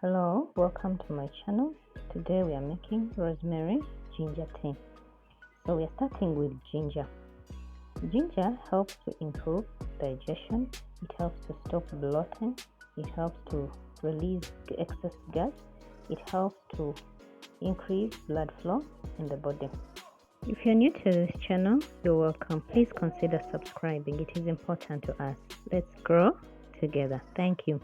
Hello, welcome to my channel. Today we are making rosemary ginger tea. So we are starting with ginger. Ginger helps to improve digestion, it helps to stop bloating, it helps to release excess gas, it helps to increase blood flow in the body. If you're new to this channel, you're welcome. Please consider subscribing. It is important to us. Let's grow together. Thank you.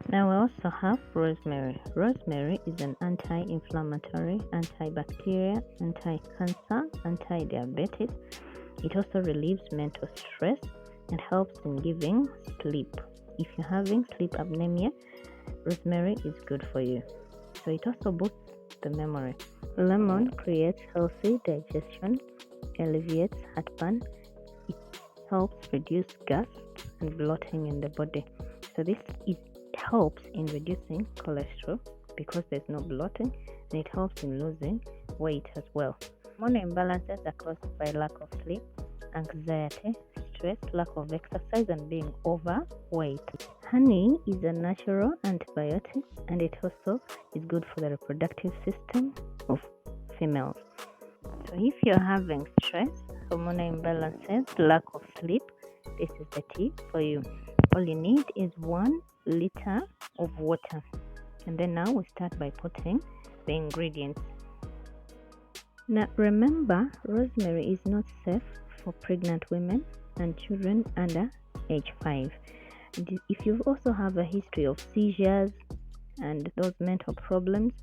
Now we also have rosemary. Rosemary is an anti-inflammatory, antibacterial, anti-cancer, anti-diabetes. It also relieves mental stress and helps in giving sleep. If you're having sleep apnea, rosemary is good for you. So it also boosts the memory. Lemon creates healthy digestion, alleviates heartburn. It helps reduce gas and bloating in the body. So this helps in reducing cholesterol because there's no bloating, and it helps in losing weight as well. Hormonal imbalances are caused by lack of sleep, anxiety, stress, lack of exercise, and being overweight. Honey is a natural antibiotic, and it also is good for the reproductive system of females. So if you're having stress, hormonal imbalances, lack of sleep, this is the tea for you. All you need is 1 liter of water, and then now we start by putting the ingredients. Now remember, rosemary is not safe for pregnant women and children under age 5. If you also have a history of seizures and those mental problems,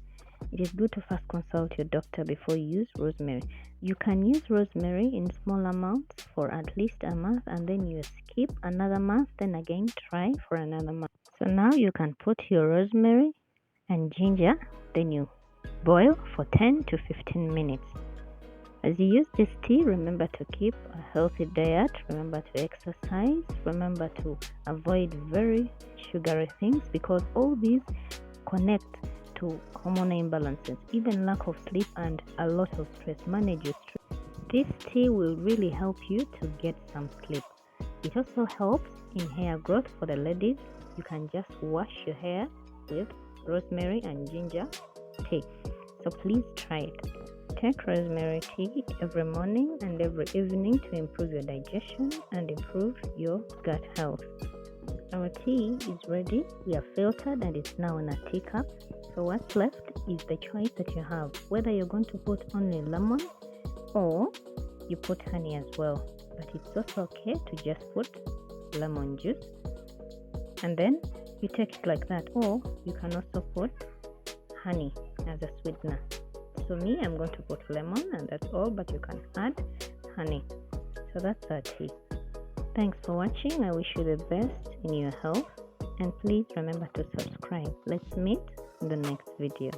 it is good to first consult your doctor before you use rosemary. You can use rosemary in small amounts for at least a month, and then you skip another month, then again try for another month. So now you can put your rosemary and ginger, then you boil for 10 to 15 minutes. As you use this tea, remember to keep a healthy diet, remember to exercise, remember to avoid very sugary things, because all these connect to hormonal imbalances, even lack of sleep and a lot of stress. Manage your stress. This tea will really help you to get some sleep. It also helps in hair growth for the ladies. You can just wash your hair with rosemary and ginger tea. So please try it. Take rosemary tea every morning and every evening to improve your digestion and improve your gut health. Our tea is ready. We are filtered and it's now in a teacup. So what's left is the choice that you have, whether you're going to put only lemon or you put honey as well. But it's also okay to just put lemon juice, and then you take it like that, or you can also put honey as a sweetener. So me, I'm going to put lemon and that's all, but you can add honey. So that's our tea. Thanks for watching. I wish you the best in your health, and please remember to subscribe. Let's meet in the next video.